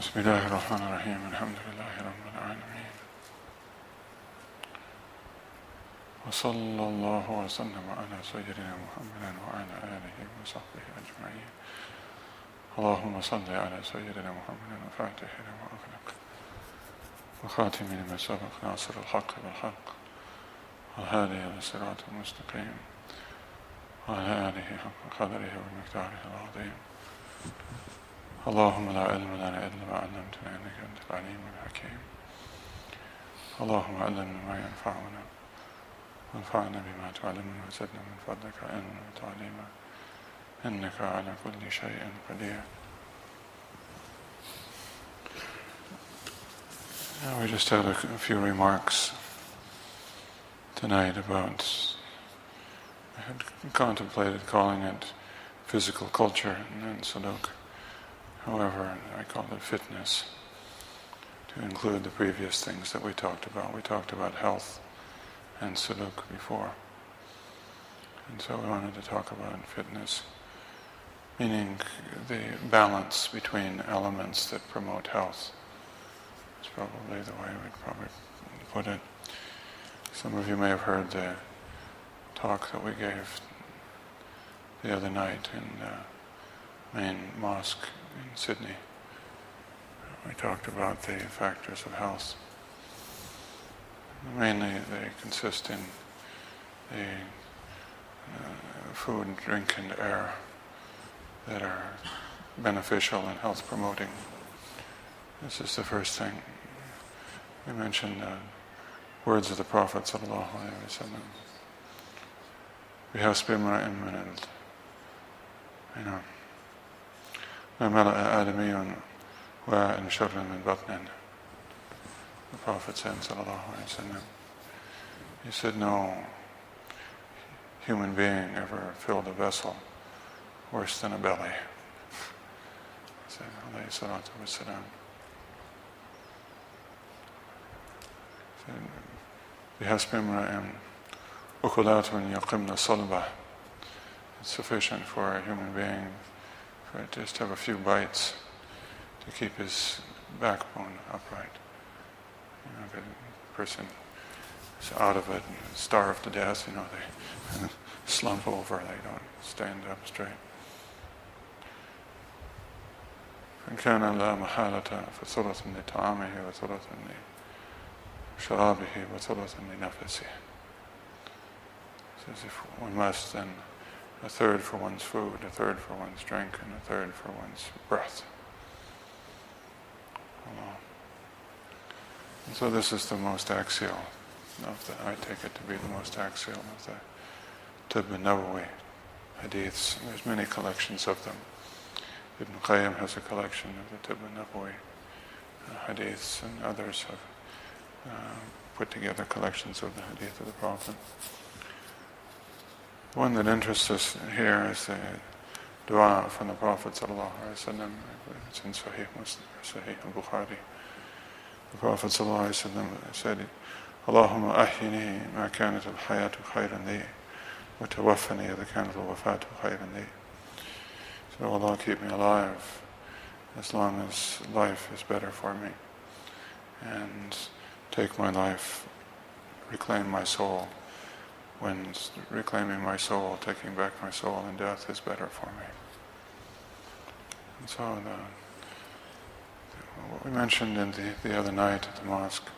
بسم الله الرحمن الرحيم الحمد لله رب العالمين وصلى الله وسلم على سيدنا محمد وعلى آله وصحبه أجمعين. اللهم صل على سيدنا محمد الفاتح لما أغلق وخاتم لما سبق ناصر الحق بالحق والهادي إلى الصراط المستقيم وعلى آله حق قدره ومقداره العظيم. اللهم لا علم لنا إلا ما علمتنا إنك أنت العليم الحكيم. اللهم علمنا ما ينفعنا وانفعنا بما تعلمنا وزدنا من فضلك علما وتعليما إنك على كل شيء قدير. We just had a few remarks tonight about, I had contemplated calling it physical culture and then Suluk. However, I called it fitness to include the previous things that we talked about. We talked about health and Suluk before. And so we wanted to talk about fitness, meaning the balance between elements that promote health. It's probably the way we'd probably put it. Some of you may have heard the talk that we gave the other night in the main mosque in Sydney. We talked about the factors of health. Mainly they consist in the food, drink, and air that are beneficial and health promoting. This is the first thing. We mentioned words of the Prophet sallallahu alaihi wasallam. بِحَسْبِ امْرِئٍ مِّنَ ما ملأ آدمي وعاء شر من بطن. The Prophet said, sallallahu alaihi wasallam, he said, no human being ever filled a vessel worse than a belly. He said, alayhi salatu wassalam. بِحَسْبِ امْرِئٍ أُكُلَاتٌ يَقِمْنَ صَلْبَهُ. It's sufficient for a human being for just have a few bites to keep his backbone upright. You know, if a person is out of it and starved to death, you know, they slump over, they don't stand up straight. فإن كان لا محالة فثلث لطعامه وثلث لشرابه وثلث لنفسه. Says if one must, then a third for one's food, a third for one's drink, and a third for one's breath. And so this is the most axial I take it to be the most axial of the Tibb an-Nabawi hadiths. There's many collections of them. Ibn Qayyim has a collection of the Tibb an-Nabawi hadiths, and others have put together collections of the hadith of the Prophet. One that interests us here is the dua from the Prophet sallallahu alaihi wasallam. It's in Sahih Muslim, Sahih al-Bukhari. The Prophet sallallahu alaihi wasallam said, "Allahumma ahyini ma kanat al-hayatu khayran li, wa tawaffani idha kanat al-wafatu khayran li." So Allah, keep me alive as long as life is better for me, and take my life, reclaim my soul. When reclaiming my soul, taking back my soul in death is better for me. And so what we mentioned in the other night at the mosque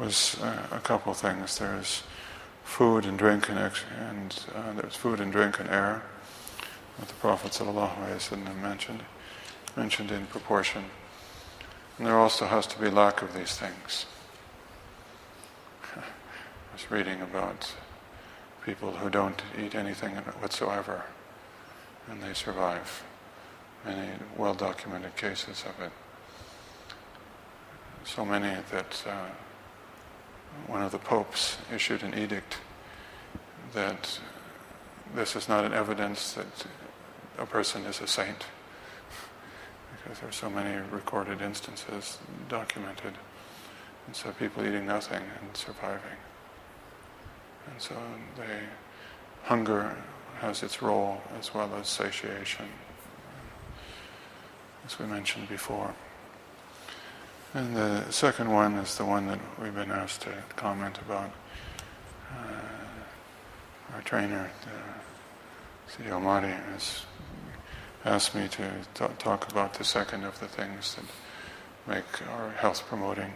was a couple things. There's food and drink and there's food and drink and air, what the Prophet ﷺ mentioned in proportion. And there also has to be lack of these things. I was reading about people who don't eat anything whatsoever, and they survive. Many well-documented cases of it. So many that one of the popes issued an edict that this is not an evidence that a person is a saint, because there are so many recorded instances documented, and so people eating nothing and surviving. And so hunger has its role as well as satiation. as we mentioned before. And the second one is the one that we've been asked to comment about. Our trainer, CEO Mari, has asked me to talk about the second of the things that make our health promoting.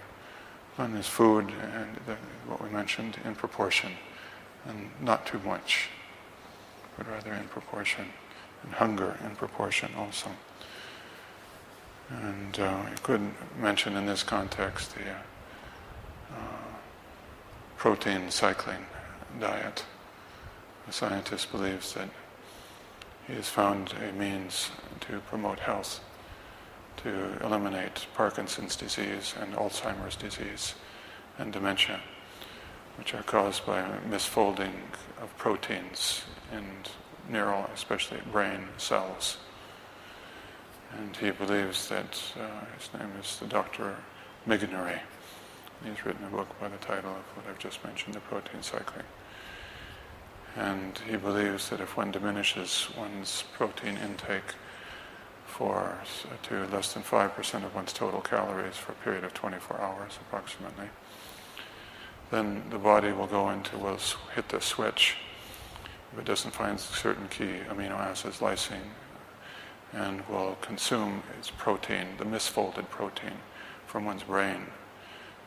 One is food, and what we mentioned, in proportion, and not too much, but rather in proportion, and hunger in proportion also. And I could mention in this context the protein cycling diet. A scientist believes that he has found a means to promote health, to eliminate Parkinson's disease and Alzheimer's disease and dementia, which are caused by misfolding of proteins in neural, especially brain cells. And he believes that, his name is the Dr. Mignore. He's written a book by the title of what I've just mentioned, The Protein Cycling. And he believes that if one diminishes one's protein intake to less than 5% of one's total calories for a period of 24 hours approximately, then the body will hit the switch if it doesn't find certain key amino acids, lysine, and will consume its protein, the misfolded protein from one's brain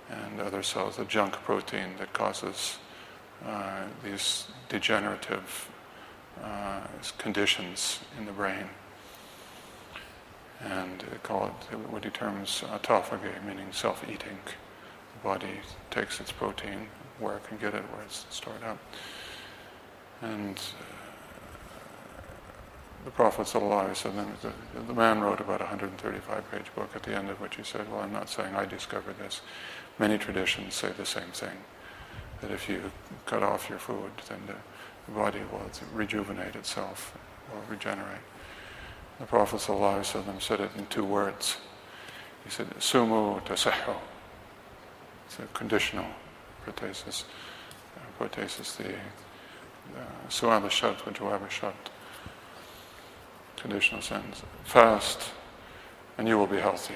and other cells, the junk protein that causes these degenerative conditions in the brain. And they call it what he terms autophagy, meaning self-eating. The body takes its protein where it can get it, where it's stored up. And the Prophet ﷺ, the man wrote about a 135-page book, at the end of which he said, well, I'm not saying I discovered this. Many traditions say the same thing, that if you cut off your food, then the body will rejuvenate itself, will regenerate. The Prophet ﷺ said it in 2 words. He said, Sumu tasahhu. It's a conditional protasis. Protasis, the su'al al-shart wa jawab al-shart. Conditional sentence. Fast, and you will be healthy.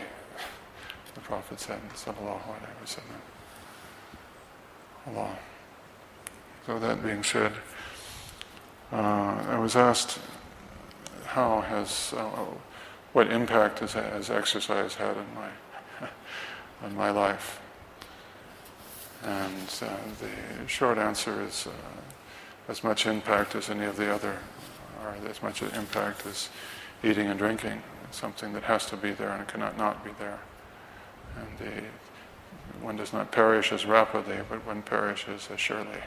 The Prophet said, sallallahu alayhi wa sallam. Allah. So that being said, I was asked what impact has exercise had on my life? And the short answer is as much impact as any of the other, or as much impact as eating and drinking. It's something that has to be there and it cannot not be there. And one does not perish as rapidly, but one perishes as surely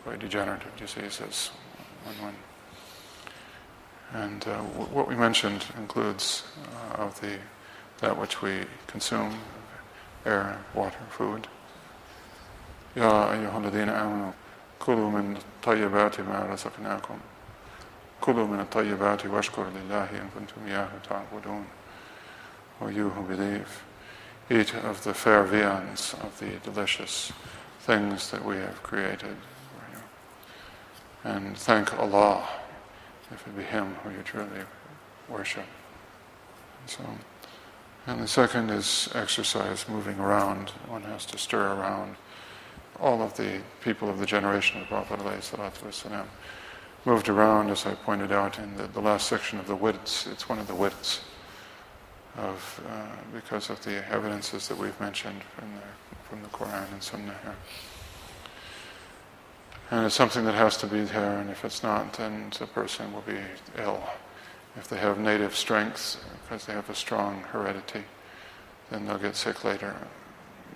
by degenerative diseases. And what we mentioned includes that which we consume, air, water, food. Ya ayyuhalladhina amanu kulu min tayyibati ma razaqnakum. Kulu min tayyibati washkuru lillahi in kuntum iyyahu ta'budun. O you who believe, eat of the fair viands, of the delicious things that we have created for you. And thank Allah, if it be Him who you truly worship. And the second is exercise, moving around. One has to stir around. All of the people of the generation of the Prophet ﷺ moved around, as I pointed out in the last section of the widths. It's one of the widths because of the evidences that we've mentioned from the Quran and Sunnah here. And it's something that has to be there, and if it's not, then the person will be ill. If they have native strength, because they have a strong heredity, then they'll get sick later.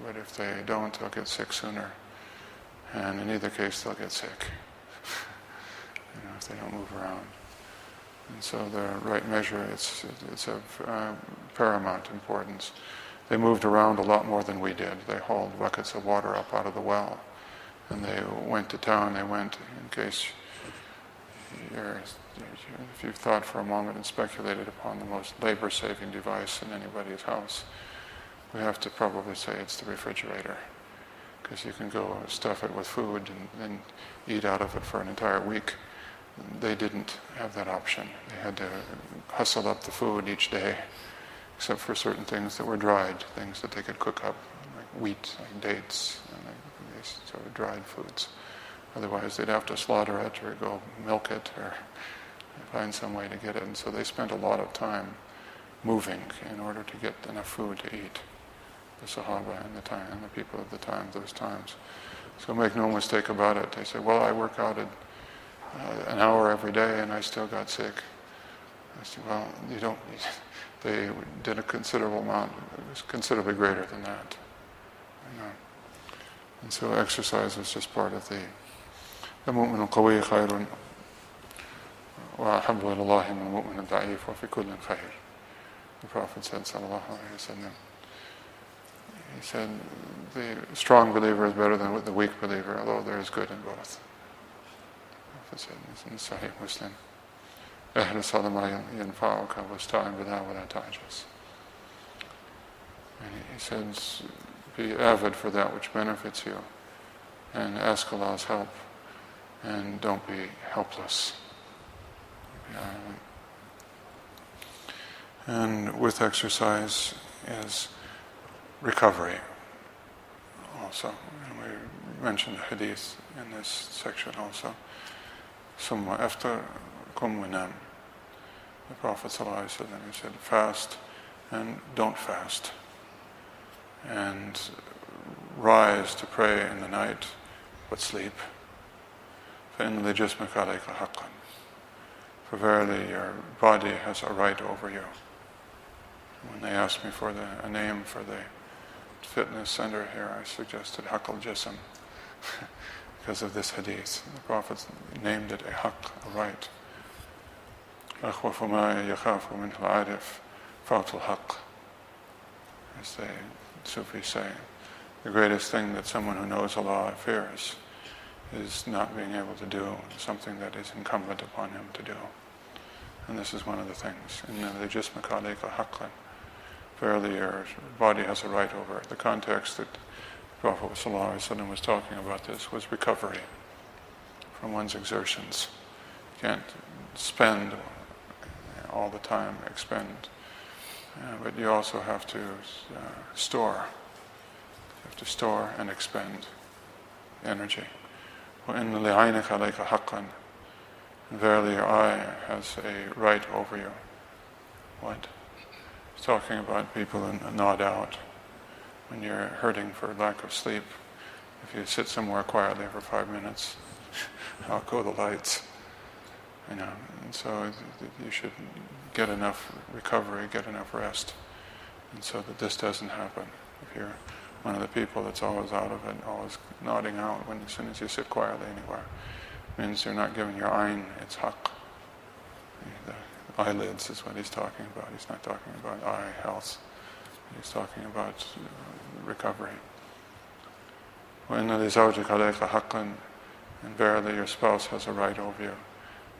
But if they don't, they'll get sick sooner. And in either case, they'll get sick, if they don't move around. And so the right measure, it's of paramount importance. They moved around a lot more than we did. They hauled buckets of water up out of the well. And they went to town. They went, in case if you've thought for a moment and speculated upon the most labor-saving device in anybody's house, we have to probably say it's the refrigerator. Because you can go stuff it with food and then eat out of it for an entire week. They didn't have that option. They had to hustle up the food each day except for certain things that were dried, things that they could cook up, like wheat, like dates, and they sort of dried foods. Otherwise, they'd have to slaughter it or go milk it or find some way to get it. And so they spent a lot of time moving in order to get enough food to eat. The Sahaba and the people of the time, those times. So make no mistake about it. They say, well, I work out an hour every day and I still got sick. I said, well, you don't. They did a considerable amount. It was considerably greater than that. And so exercise was just part of the المؤمن القوي خير وأحب إلى الله من المؤمن الضعيف وفي كل خير. The Prophet said, sallallahu alaihi wasallam. He said, the strong believer is better than the weak believer, although there is good in both. The Prophet said this in Sahih Muslim. احرص على ما ينفعك واستعن بالله ولا تعجز. And he says, be avid for that which benefits you, and ask Allah's help, and don't be helpless. And with exercise is recovery also. And we mentioned the hadith in this section also. ثم أفطر قم ونام. The Prophet ﷺ, he said, fast and don't fast. And rise to pray in the night, but sleep. فإن لجسمك عليك حقا. For verily your body has a right over you. When they asked me for a name for the fitness center here, I suggested Haqq al-Jism because of this hadith. The Prophet named it a haqq, a right. أخوف ما يخاف منه العارف فوت الحق. As the Sufis say, the greatest thing that someone who knows Allah fears is not being able to do something that is incumbent upon him to do. And this is one of the things. إِنَّ لِجِسْمِكَ عَلَيْكَ حَقًّا. Verily your body has a right over it. The context that the Prophet ﷺ was talking about this was recovery from one's exertions. You can't spend all the time, expend. But you also have to store. You have to store and expend energy. وَإِنَّ لِعَيْنِكَ عَلَيْكَ حَقًّا. And verily your eye has a right over you. What? He's talking about people gnawed out. When you're hurting for lack of sleep, if you sit somewhere quietly for 5 minutes, out go the lights. And so you should get enough recovery, get enough rest, and so that this doesn't happen. If you're one of the people that's always out of it, always nodding out as soon as you sit quietly anywhere, it means you're not giving your ayn its haqq. The eyelids is what he's talking about. He's not talking about eye health. He's talking about recovery. وَإِنَّ لِزَوْجِكَ عَلَيْكَ حَقًّا. And verily your spouse has a right over you.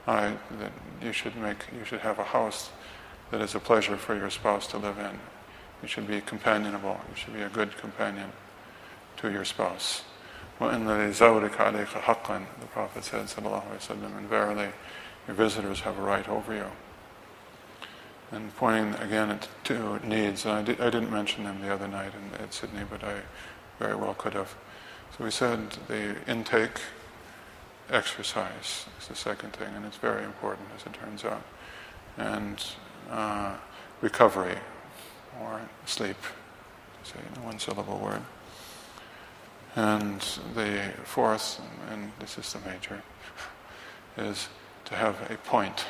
That you should have a house that is a pleasure for your spouse to live in. You should be companionable. You should be a good companion to your spouse. وَإِنَّ لِزَوْجِكَ عَلَيْكَ حَقًّا. The Prophet said, sallallahu alaihi wasallam, and verily your visitors have a right over you. And pointing again at two needs, and I didn't mention them the other night at Sydney, but I very well could have. So we said the intake, exercise is the second thing, and it's very important as it turns out. And recovery, or sleep, to say in a one-syllable word. And the fourth, and this is the major, is to have a point.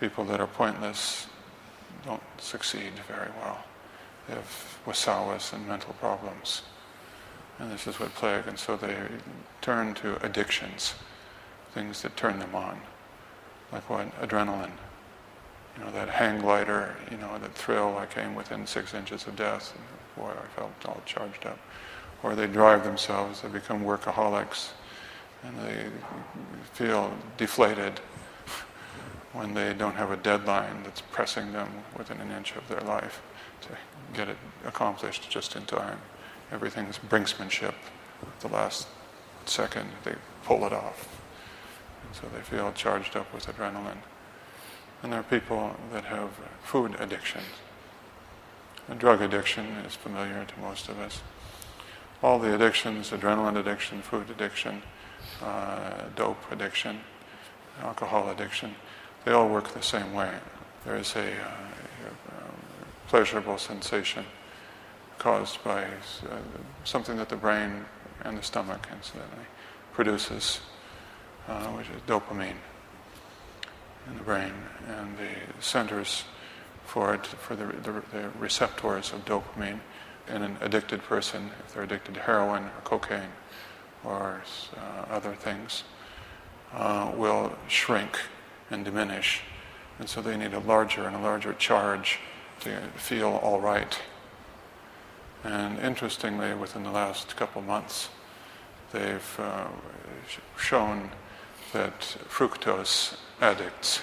People that are pointless don't succeed very well. They have wasawas and mental problems. And this is what plague, and so they turn to addictions, things that turn them on. Like what? Adrenaline. That hang glider, that thrill. I came within 6 inches of death, and boy, I felt all charged up. Or they drive themselves, they become workaholics, and they feel deflated when they don't have a deadline that's pressing them within an inch of their life to get it accomplished just in time. Everything's brinksmanship. At the last second, they pull it off. And so they feel charged up with adrenaline. And there are people that have food addiction. And drug addiction is familiar to most of us. All the addictions, adrenaline addiction, food addiction, dope addiction, alcohol addiction, they all work the same way. There is a pleasurable sensation caused by something that the brain and the stomach, incidentally, produces, which is dopamine in the brain, and the centers for it, for the receptors of dopamine in an addicted person, if they're addicted to heroin or cocaine or other things, will shrink and diminish, and so they need a larger and a larger charge to feel all right. And interestingly, within the last couple months, they've shown that fructose addicts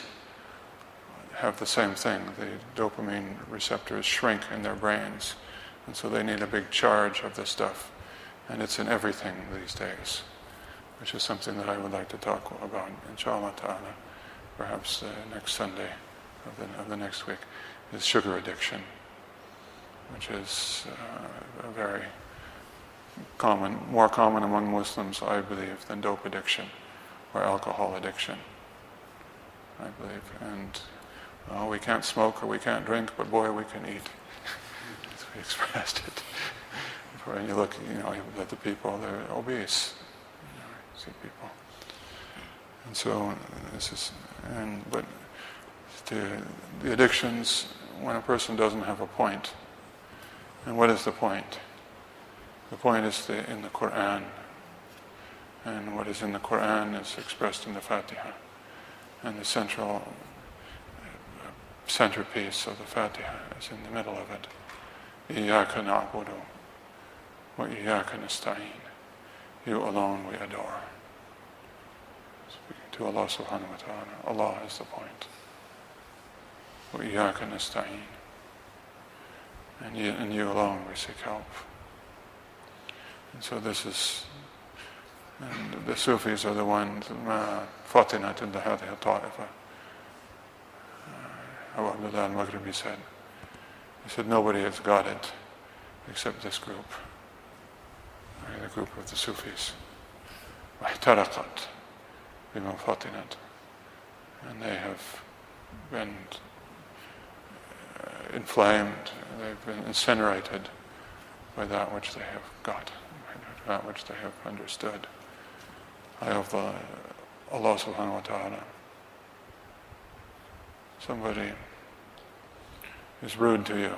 have the same thing. The dopamine receptors shrink in their brains, and so they need a big charge of this stuff. And it's in everything these days, which is something that I would like to talk about, inshallah ta'ala, perhaps next Sunday of the next week, is sugar addiction, which is a very common, more common among Muslims, I believe, than dope addiction or alcohol addiction, I believe. And we can't smoke or we can't drink, but boy, we can eat. As we expressed it. When you look, at the people, they're obese. You see people. And so but the addictions, when a person doesn't have a point, and what is the point? The point is in the Quran, and what is in the Quran is expressed in the Fatiha, and the centerpiece of the Fatiha is in the middle of it. Iyyaka na'budu wa iyyaka nasta'in. You alone we adore. Speaking to Allah subhanahu wa ta'ala, Allah is the point. Wa iyyaka nasta'in. And you alone we seek help. And so this is, and the Sufis are the ones, fatinat illa hadhihi ta'ifa. Abu Abdullah al-Maghribi said. He said, nobody has got it except this group, the group of the Sufis. وَاحْتَرَقَتْ بِمَنْ فَطِنَتْ. And they have been inflamed, they've been incinerated by that which they have got, that which they have understood. I hope Allah subhanahu wa ta'ala, somebody is rude to you.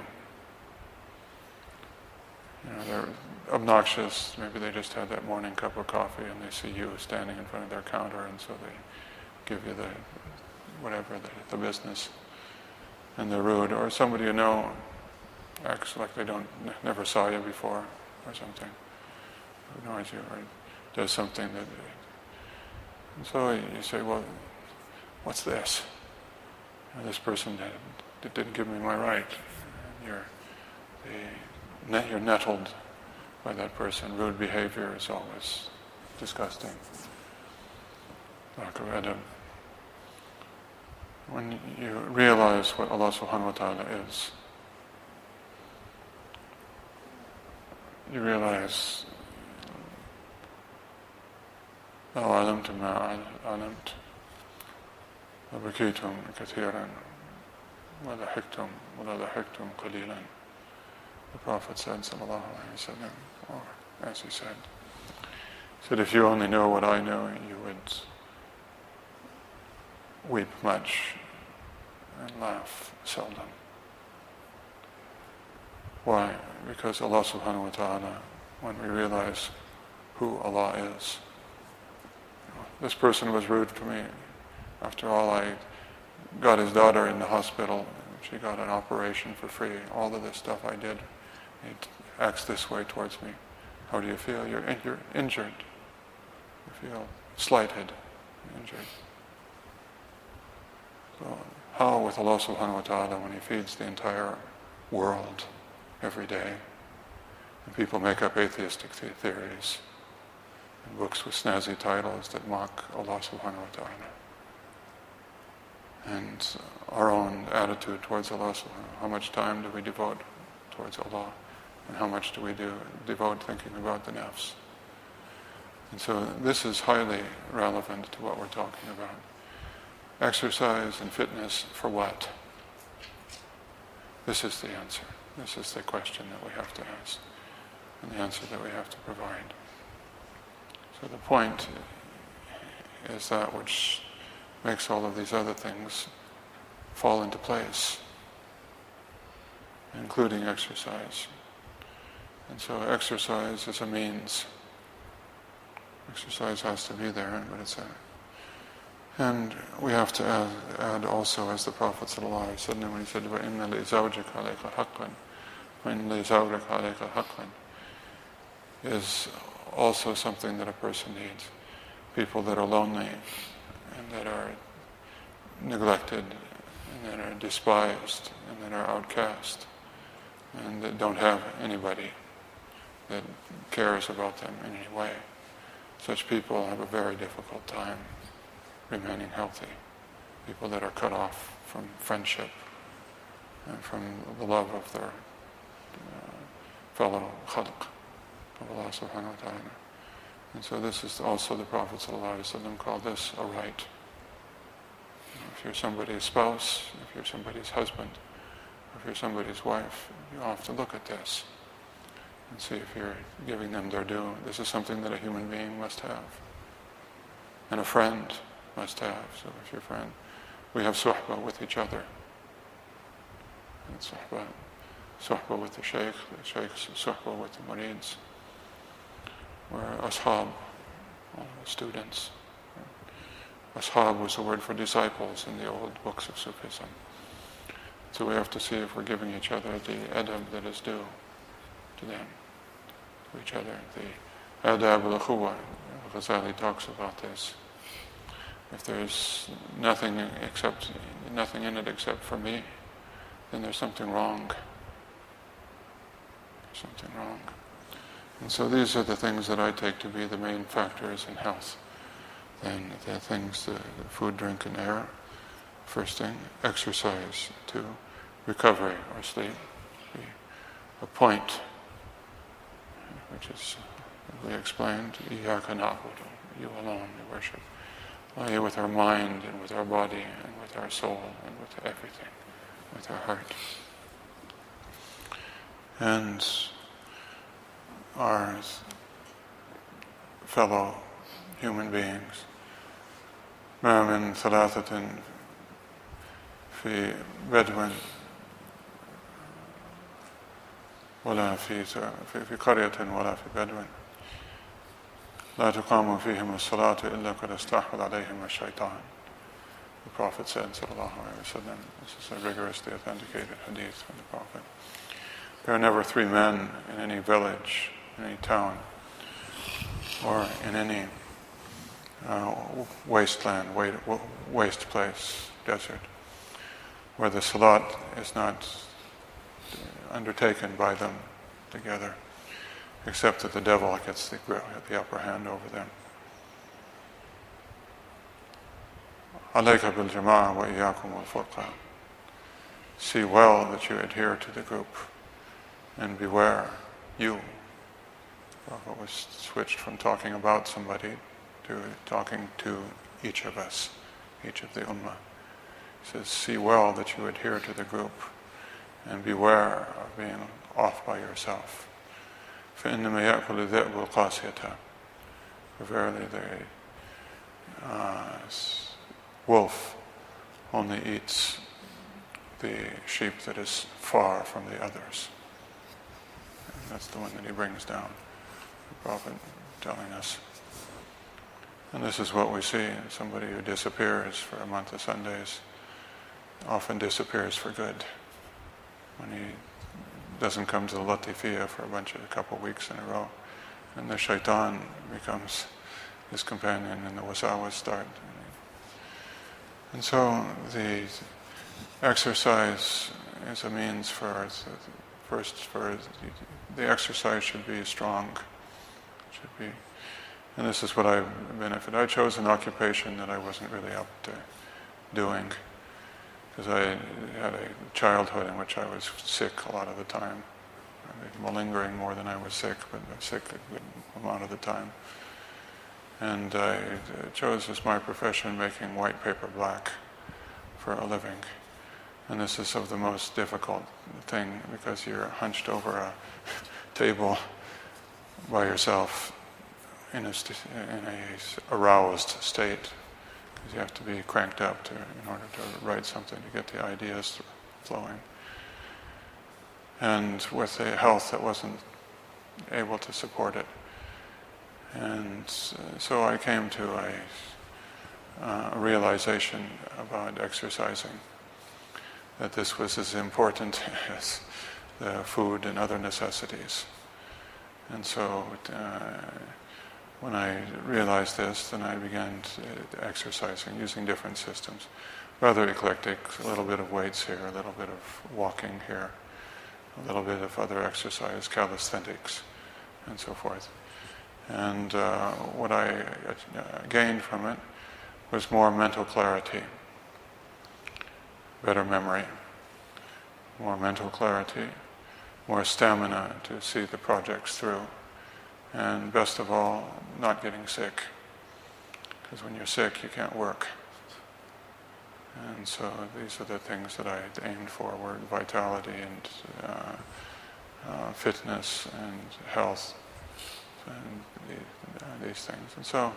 They're obnoxious, maybe they just had that morning cup of coffee and they see you standing in front of their counter, and so they give you the business, and they're rude. Or somebody acts like they never saw you before or something, ignores you or does something that, and so you say, well, what's this? This person didn't give me my right. You're nettled by that person. Rude behavior is always disgusting. Lack of adab. When you realize what Allah subhanahu wa ta'ala is, you realize, لو علمت ما علمت لبكيتم كثيرا ولضحكتم قليلا. The Prophet said, sallallahu alaihi wasallam, or as he said, if you only know what I know, you would weep much and laugh seldom. Why? Because Allah subhanahu wa ta'ala, when we realize who Allah is, this person was rude to me. After all, I got his daughter in the hospital. She got an operation for free. All of this stuff I did. He acts this way towards me. How do you feel? You're injured. You feel slighted, injured. So how with Allah subhanahu wa ta'ala, when He feeds the entire world every day, and people make up atheistic theories and books with snazzy titles that mock Allah subhanahu wa ta'ala, and our own attitude towards Allah subhanahu wa ta'ala, how much time do we devote towards Allah, and how much do we devote thinking about the nafs. And so this is highly relevant to what we're talking about. Exercise and fitness for what? This is the answer. This is the question that we have to ask, and the answer that we have to provide. So the point is that which makes all of these other things fall into place, including exercise. And so exercise is a means. Exercise has to be there, but it's a... And we have to add also, as the Prophet ﷺ, when he said, وَإِنَّ لِزَوْجِكَ عَلَيْكَ حَقًّا وَإِنَّ لِزَوْجِكَ عَلَيْكَ حَقًّا, is also something that a person needs. People that are lonely and that are neglected and that are despised and that are outcast and that don't have anybody that cares about them in any way. Such people have a very difficult time remaining healthy. People that are cut off from friendship and from the love of their fellow khalq of Allah subhanahu wa ta'ala. And so this is also the Prophet ﷺ called this a right. If you're somebody's spouse, if you're somebody's husband, if you're somebody's wife, you have to look at this and see if you're giving them their due. This is something that a human being must have. And a friend must have. So if you're a friend, we have suhbah with each other. And suhbah with the shaykh's suhbah with the murids. We're ashab, all the students. Ashab was the word for disciples in the old books of Sufism. So we have to see if we're giving each other the adab that is due to them, to each other. The adab al-akhuwa, Ghazali talks about this. If there's nothing in it except for me, then there's something wrong. There's something wrong. And so these are the things that I take to be the main factors in health. Then the things, the food, drink, and air. First thing, exercise. 2, recovery or sleep. 3, a point, which is, as we explained, Iyyaka na'budu, you alone we worship. You with our mind and with our body and with our soul and with everything, with our heart. And our fellow human beings. ما من ثلاثة في بدو ولا في قرية ولا في بدو لا تقام فيهم الصلاة إلا قد استحوذ عليهم الشيطان. The Prophet said, sallallahu alaihi wasallam, this is a rigorously authenticated hadith from the Prophet. There are never 3 men in any village, in any town, or in any wasteland, waste place, desert, where the salat is not undertaken by them together, except that the devil gets the upper hand over them. عَلَيْكَ بِالْجَمَاعَةِ وَإِيَّاكُمْ وَالْفُرْقَةِ. See well that you adhere to the group, and beware, you. The Prophet was switched from talking about somebody to talking to each of us, each of the ummah. He says, see well that you adhere to the group, and beware of being off by yourself. فَإِنَّمَا يَأْكُلُ الذِّئْبُ الْقَاسِيَةَ. For verily the wolf only eats the sheep that is far from the others. And that's the one that he brings down, the Prophet telling us. And this is what we see. Somebody who disappears for a month of Sundays often disappears for good. When he doesn't come to the Latifiyah for a couple of weeks in a row, and the shaitan becomes his companion and the wasawas start. And so the exercise is a means for the exercise should be strong. Should be, and this is what I benefit. I chose an occupation that I wasn't really up to doing, because I had a childhood in which I was sick a lot of the time, malingering more than I was sick, but sick a good amount of the time. And I chose as my profession making white paper black for a living. And this is of the most difficult thing because you're hunched over a table by yourself in a aroused state, because you have to be cranked up in order to write something, to get the ideas flowing. And with a health that wasn't able to support it. And so I came to a realization about exercising, that this was as important as the food and other necessities. And so when I realized this, then I began exercising using different systems. Rather eclectic, a little bit of weights here, a little bit of walking here, a little bit of other exercise, calisthenics, and so forth. And what I gained from it was more mental clarity, better memory, more mental clarity, more stamina to see the projects through, and best of all, not getting sick, because when you're sick you can't work. And so these are the things that I aimed for, were vitality and fitness and health and these things. And so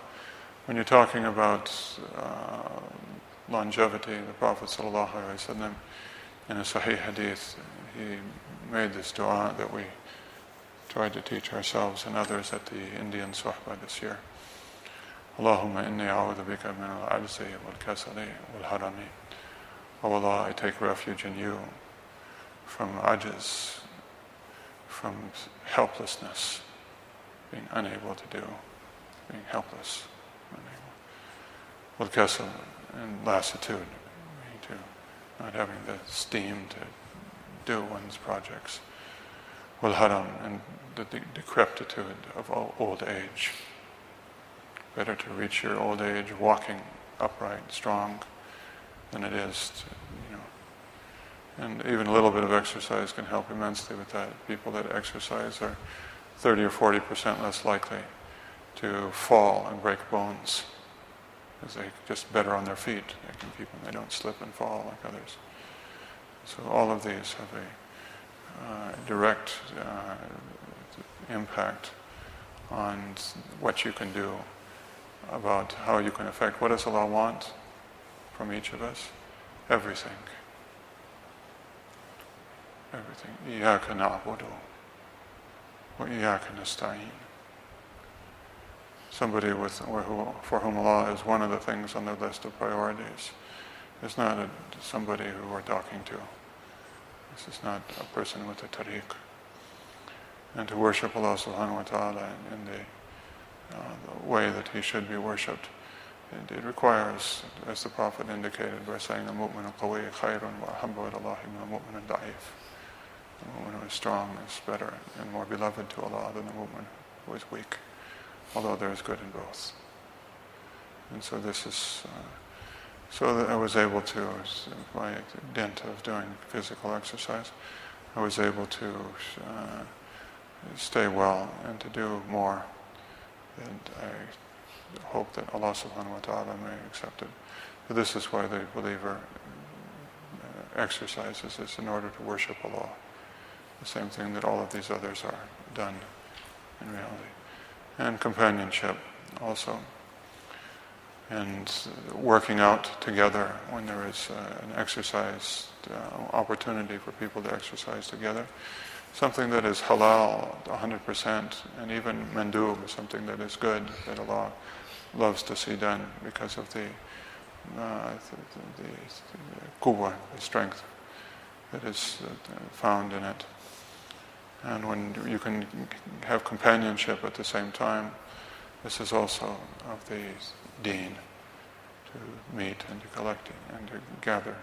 when you're talking about longevity, the Prophet ﷺ, in a Sahih Hadith, he made this dua that we tried to teach ourselves and others at the Indian Suhbah this year. Allahumma inni a'udhu bika min al-'ajzi wal-kasali wal-harami. O Allah, I take refuge in you from ajiz, from helplessness, being unable to do, being helpless, unable. Wal-kasal, and lassitude, me too, not having the steam to do one's projects. Wal-haram, and the decrepitude of old age. Better to reach your old age walking upright, strong, than it is to, and even a little bit of exercise can help immensely with that. People that exercise are 30 or 40% less likely to fall and break bones, because they're just better on their feet. They can keep them, they don't slip and fall like others. So all of these have a direct impact on what you can do, about how you can affect. What does Allah want from each of us? Everything. Everything. Iyaka na'budu wa iyaka nasta'in. Somebody for whom Allah is one of the things on their list of priorities is not somebody who we're talking to. This is not a person with a tariq. And to worship Allah subhanahu wa ta'ala in the way that he should be worshipped, it requires, as the Prophet indicated by saying, al-mu'min al-qawi khayrun wa ahabbu ila Allah min al-mu'min al-da'if. The mu'min who is strong is better and more beloved to Allah than the mu'min who is weak, although there is good in both. And so this is, so that I was able to, by dint of doing physical exercise, I was able to stay well and to do more. And I hope that Allah subhanahu wa ta'ala may accept it. But this is why the believer exercises, is in order to worship Allah. The same thing that all of these others are done in reality. And companionship also. And working out together when there is an exercise opportunity for people to exercise together. Something that is halal 100%, and even mandub, something that is good, that Allah loves to see done because of the quwwah, the strength that is found in it. And when you can have companionship at the same time, this is also of the deen, to meet and to collect and to gather.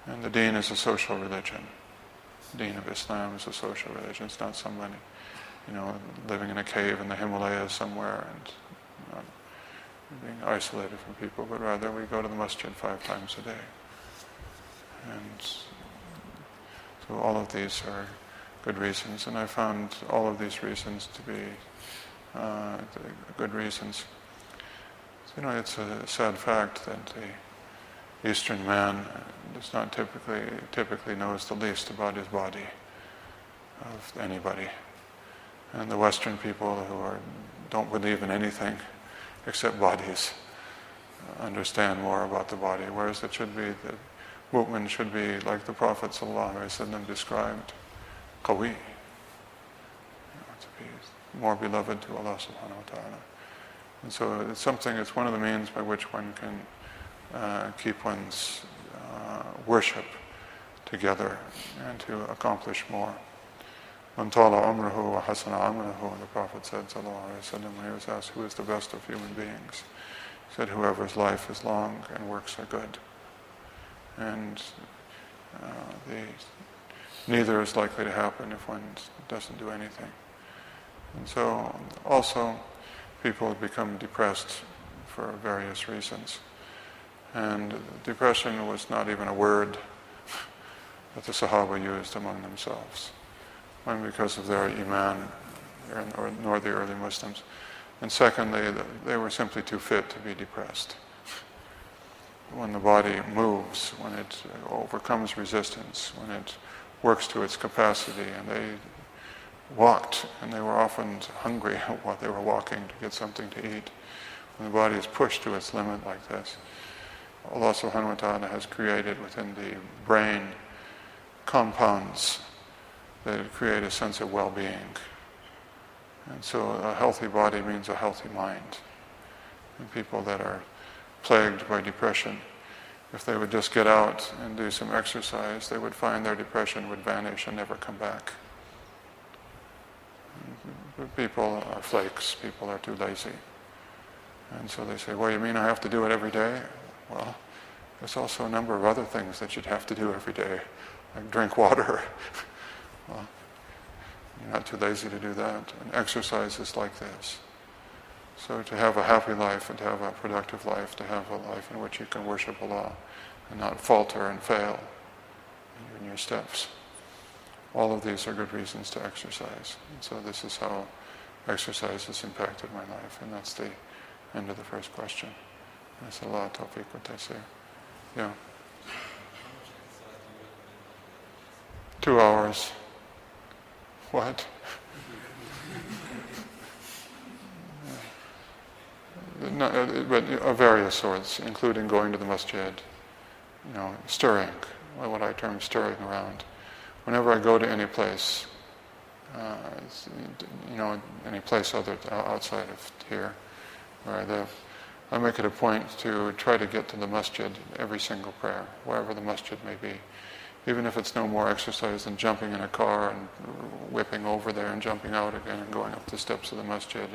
And the deen is a social religion. Deen of Islam is a social religion. It's not somebody, living in a cave in the Himalayas somewhere and not being isolated from people, but rather we go to the masjid 5 times a day. And so all of these are good reasons. And I found all of these reasons to be good reasons. So, it's a sad fact that the Eastern man does not typically knows the least about his body of anybody. And the Western people who don't believe in anything except bodies understand more about the body, whereas it should be, the movement should be like the Prophet ﷺ described, qawi, to be more beloved to Allah subhanahu wa ta'ala. And so it's one of the means by which one can keep one's worship together and to accomplish more. Man tala umruhu wa hasana amaluhu, the Prophet said, sallallahu alaihi wasallam, when he was asked who is the best of human beings, he said, whoever's life is long and works are good. And neither is likely to happen if one doesn't do anything. And so also people have become depressed for various reasons. And depression was not even a word that the Sahaba used among themselves. One, because of their iman, nor the early Muslims. And secondly, they were simply too fit to be depressed. When the body moves, when it overcomes resistance, when it works to its capacity, and they walked, and they were often hungry while they were walking to get something to eat. When the body is pushed to its limit like this, Allah subhanahu wa ta'ala has created within the brain compounds that create a sense of well-being. And so a healthy body means a healthy mind. And people that are plagued by depression, if they would just get out and do some exercise, they would find their depression would vanish and never come back. People are flakes, people are too lazy. And so they say, well, you mean I have to do it every day? Well, there's also a number of other things that you'd have to do every day, like drink water. Well, you're not too lazy to do that. And exercise is like this. So to have a happy life and to have a productive life, to have a life in which you can worship Allah and not falter and fail in your steps. All of these are good reasons to exercise. And so this is how exercise has impacted my life. And that's the end of the first question. Nasallahu tawfiq wa taysir. Yeah. 2 hours. What? No, but of various sorts, including going to the masjid, stirring, what I term stirring around. Whenever I go to any place, any place outside of here where I live, I make it a point to try to get to the masjid every single prayer, wherever the masjid may be. Even if it's no more exercise than jumping in a car and whipping over there and jumping out again and going up the steps of the masjid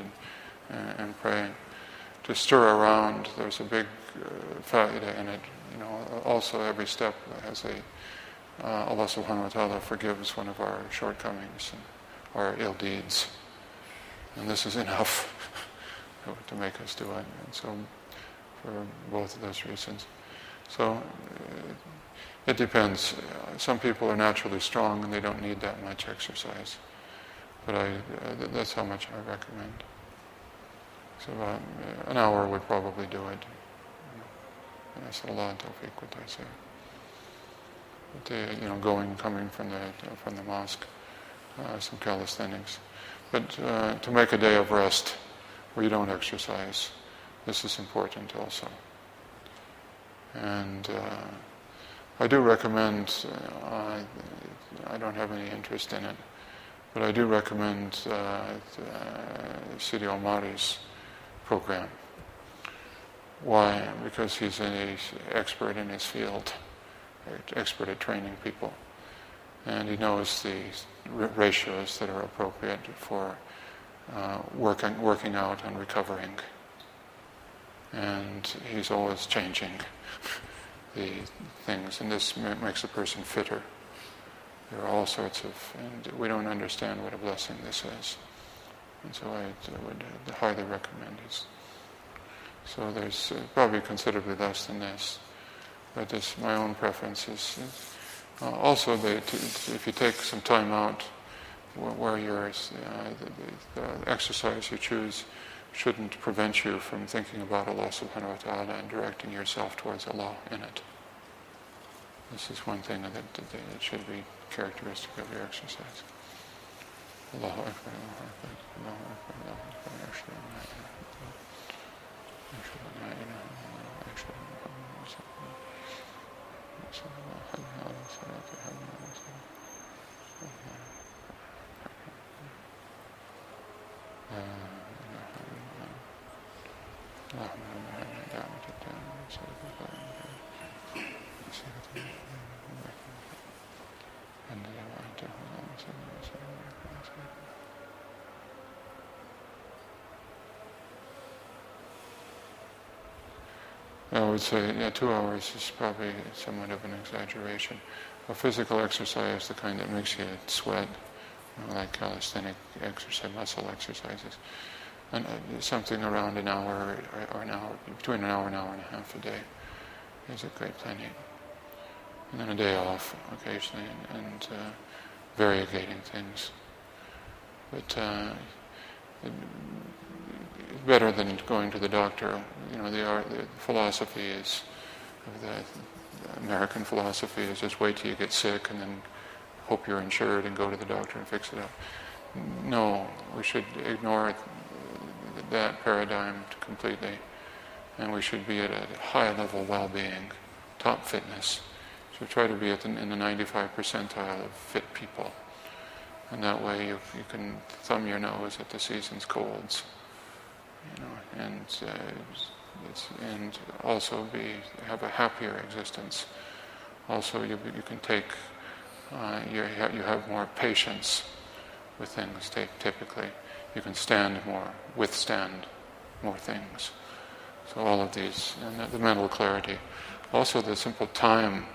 and praying. To stir around, there's a big fa'idah in it. Also every step has Allah subhanahu wa ta'ala forgives one of our shortcomings and our ill deeds. And this is enough to make us do it. And so, for both of those reasons. So, it depends. Some people are naturally strong and they don't need that much exercise. But that's how much I recommend. So an hour would probably do it. Nasallallahu tawfiq wa taysir. Coming from the mosque, some calisthenics. But to make a day of rest where you don't exercise, this is important also. And I do recommend, I don't have any interest in it, but I do recommend Sidi Omari's program. Why? Because he's an expert in his field, expert at training people. And he knows the ratios that are appropriate for working out and recovering. And he's always changing the things, and this makes a person fitter. There are all sorts of, and we don't understand what a blessing this is. And so I would highly recommend it. So there's probably considerably less than this, but this my own preference is also if you take some time out where the exercise you choose shouldn't prevent you from thinking about Allah subhanahu wa ta'ala and directing yourself towards Allah in it. This is one thing that should be characteristic of your exercise. Allahu Akbar, Allahu Akbar, Allahu Akbar, Allahu Akbar, Ashhadu an la ilaha illallah, Ashhadu an la ilaha illallah, Ashhadu anna Muhammadan Rasulullah, Sallallahu hayya ala salati, hayya ala salat, La ilaha illallah, Allahumma inna da'wat ad-da'i wa salatu al-qa'im, I would say 2 hours is probably somewhat of an exaggeration. A physical exercise, the kind that makes you sweat, like calisthenic exercise, muscle exercises, and something around an hour or an hour, between an hour and a half a day is a great plenty. And then a day off occasionally, and variegating things. But better than going to the doctor. The philosophy is, the American philosophy is just wait till you get sick and then hope you're insured and go to the doctor and fix it up. No, we should ignore that paradigm completely, and we should be at a high level well-being, top fitness. So try to be in the 95 percentile of fit people, and that way you can thumb your nose at the season's colds, and also have a happier existence. Also, you can take you have more patience with things. Typically, you can withstand more things. So all of these, and the mental clarity. Also, the simple time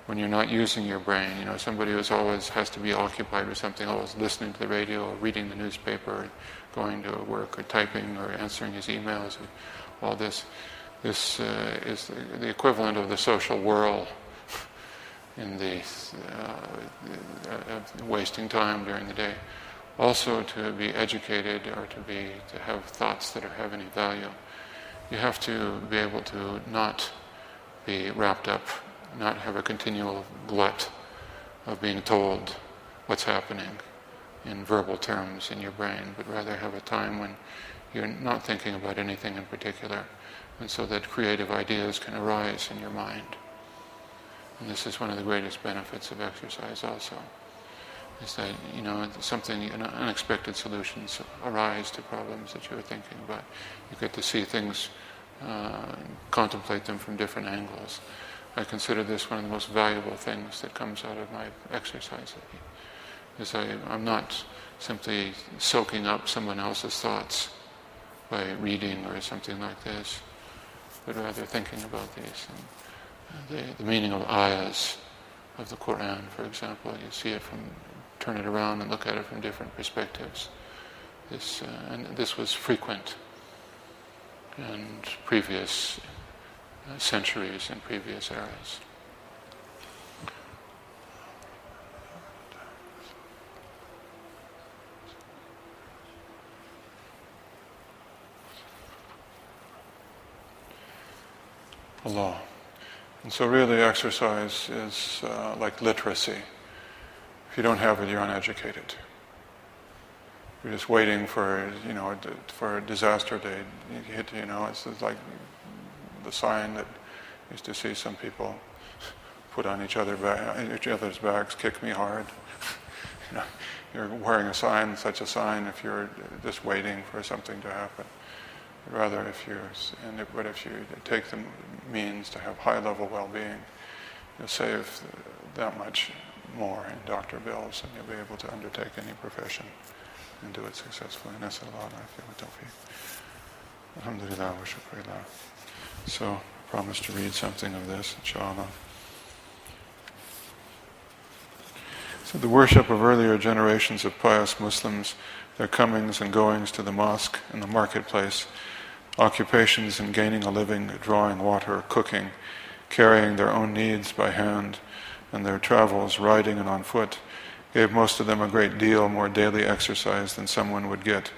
when you're not using your brain. Somebody who's always has to be occupied with something, always listening to the radio or reading the newspaper, or going to work or typing or answering his emails. All this is the equivalent of the social whirl in the wasting time during the day. Also, to be educated or to have thoughts that have any value, you have to be able to not be wrapped up, not have a continual glut of being told what's happening in verbal terms in your brain, but rather have a time when you're not thinking about anything in particular, and so that creative ideas can arise in your mind. And this is one of the greatest benefits of exercise also, is that, unexpected solutions arise to problems that you were thinking about. You get to see things, contemplate them from different angles. I consider this one of the most valuable things that comes out of my exercise. Is I'm not simply soaking up someone else's thoughts by reading or something like this, but rather thinking about these. And the meaning of ayahs of the Quran, for example, you see it turn it around and look at it from different perspectives. And this was frequent in previous centuries and previous eras. Allah. And so really exercise is like literacy. If you don't have it, you're uneducated. You're just waiting for a disaster to hit. It's like the sign that you used to see some people put on each other's backs, "Kick me hard." You're wearing such a sign if you're just waiting for something to happen. Rather, if you take the means to have high-level well-being, you'll save that much more in doctor bills, and you'll be able to undertake any profession and do it successfully. Nas'Allah al-afiyah wa tawfiq. Alhamdulillah wa shukrillah. So, I promise to read something of this, inshallah. So the worship of earlier generations of pious Muslims, their comings and goings to the mosque and the marketplace, occupations in gaining a living, drawing water, cooking, carrying their own needs by hand, and their travels, riding and on foot, gave most of them a great deal more daily exercise than someone would get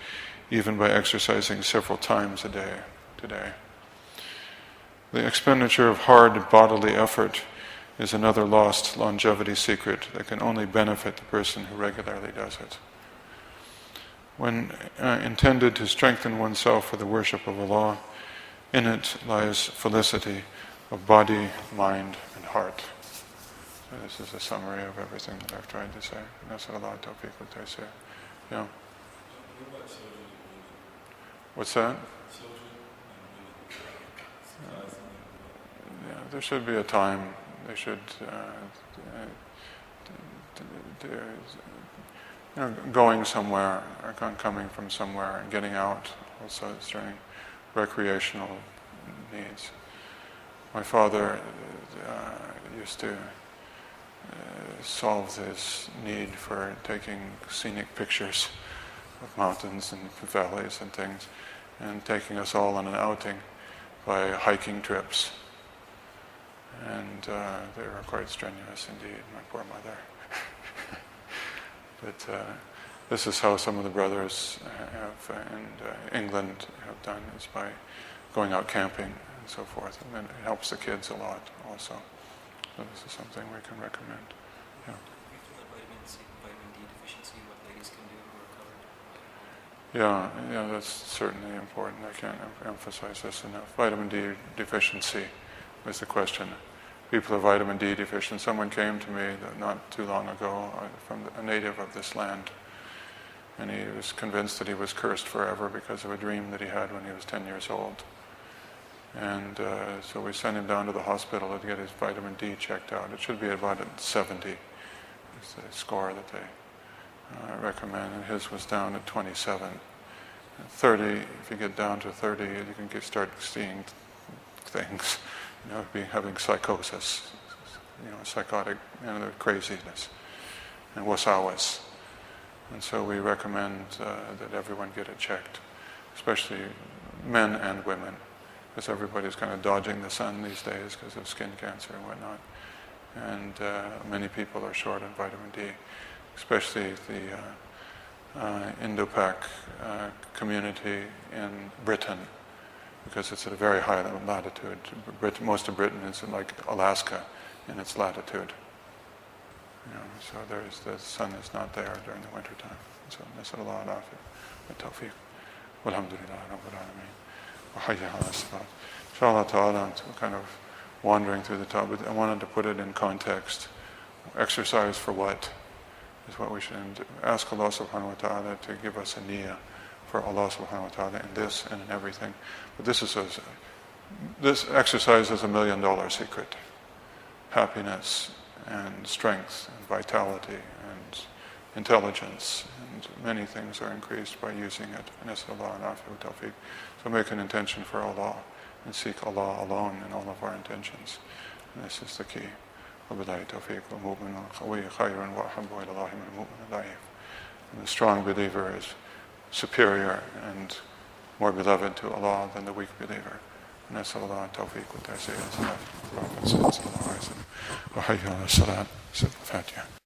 even by exercising several times a day today. The expenditure of hard bodily effort is another lost longevity secret that can only benefit the person who regularly does it. When intended to strengthen oneself for the worship of Allah, in it lies felicity of body, mind, and heart. So this is a summary of everything that I've tried to say. Nas'Allah tawfiq wa taysir. Yeah. What's that? Yeah, there should be a time. They should, going somewhere or coming from somewhere and getting out. Also, it's during recreational needs. My father used to solve this need for taking scenic pictures of mountains and valleys and things, and taking us all on an outing by hiking trips. And they were quite strenuous indeed, my poor mother. But this is how some of the brothers in England have done, is by going out camping and so forth. And then it helps the kids a lot also. So this is something we can recommend. Yeah. We feel that vitamin D deficiency, what ladies can do who are covered. Yeah, that's certainly important. I can't emphasize this enough. Vitamin D deficiency was the question. People are vitamin D deficient. Someone came to me not too long ago from a native of this land, and he was convinced that he was cursed forever because of a dream that he had when he was 10 years old. And so we sent him down to the hospital to get his vitamin D checked out. It should be about 70. It's the score that they recommend, and his was down at 27. 30, if you get down to 30, you can start seeing things, having psychosis, psychotic, craziness, and wasawas. And so we recommend that everyone get it checked, especially men and women, because everybody's kind of dodging the sun these days because of skin cancer and whatnot. And many people are short on vitamin D, especially the Indo-Pak community in Britain, because it's at a very high latitude. Most of Britain is like Alaska in its latitude. So the sun is not there during the winter time. So nas'Allah al-afiyah wa tawfiq. Walhamdulillah rabbil alameen. Wa hayya ala salat. Inshallah ta'ala, kind of wandering through the topic. I wanted to put it in context. Exercise for what is what we should ask Allah subhanahu wa ta'ala to give us a niyyah for Allah subhanahu wa ta'ala in this and in everything. But this exercise is $1 million secret. Happiness and strength and vitality and intelligence and many things are increased by using it. Nas'Allah al-afiyah wa tawfiq. So make an intention for Allah and seek Allah alone in all of our intentions. And this is the key. وَبِاللَّهِ تَوْفِيقٌ وَالْمُؤْمِنُ الْقَوِيُّ خَيْرٌ وَأَحَبُّ إِلَى اللَّهِ مِنَ الْمُؤْمِنِ الضَّعِيفِ. And the strong believer is superior and more beloved to Allah than the weak believer. Nas'Allah tawfiq wa taysir as the Prophet said, sallallahu alayhi wa sallam. Wa hayya ala salat. Fatiha.